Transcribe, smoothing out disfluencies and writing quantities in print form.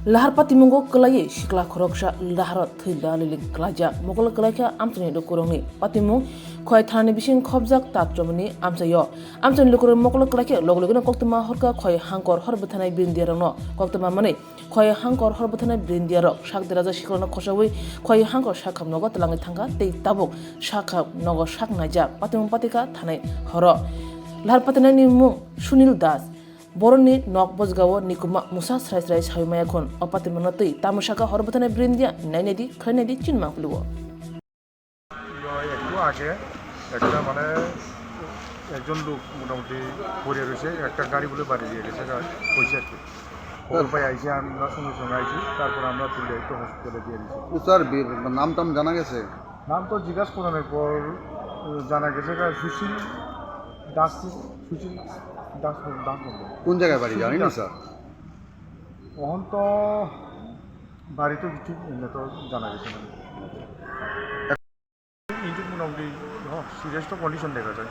Lahar patimungo kelai sikla khoroksa lahar thila lilik kelaja mogol kelaika amtani dokurongni patimung khoi thani bising khobjak tatromni amsayo amtani dokurong mogol kelaika logologna koktama horka khoi hangkor horbuthanai bindiarangno koktama mane khoi hangkor horbuthanai bindiarok sakdiraja siklona khosawi khoi hangkor sakhamnogo tlangi thangka tei tabuk sakhamnogo saknaja patimung patika thanai horo lahar patinani mung Sunil Das Boroni nok bosgawo nikuma musa srai saimaya kon opati manatui tamusaka horbutane brindia nainedi khanedi chinma pluwo একটু আগে একটা মানে একজন লোক মোটামুটি পড়ে রয়েছে একটা গাড়ি বলে বাড়ি দিয়ে গেছে পয়সা আর কি খবর পাই আইসি আমরা সঙ্গে সঙ্গে আইসি তারপর আমরা তুলে একটু হসপিটালে দিয়ে দিয়েছি স্যার নাম টাম জানা গেছে? নাম তো জিজ্ঞাসা করানোর পর জানা গেছে সুশীল দাস সুশীল দাস দাস কোন জায়গায় বাড়ি জানি না স্যার। তখন তো বাড়ি তো কিছু তো জানা গেছে না ইঞ্জুর মোটামুটি সিরিয়াস তো কন্ডিশন দেখা যায়।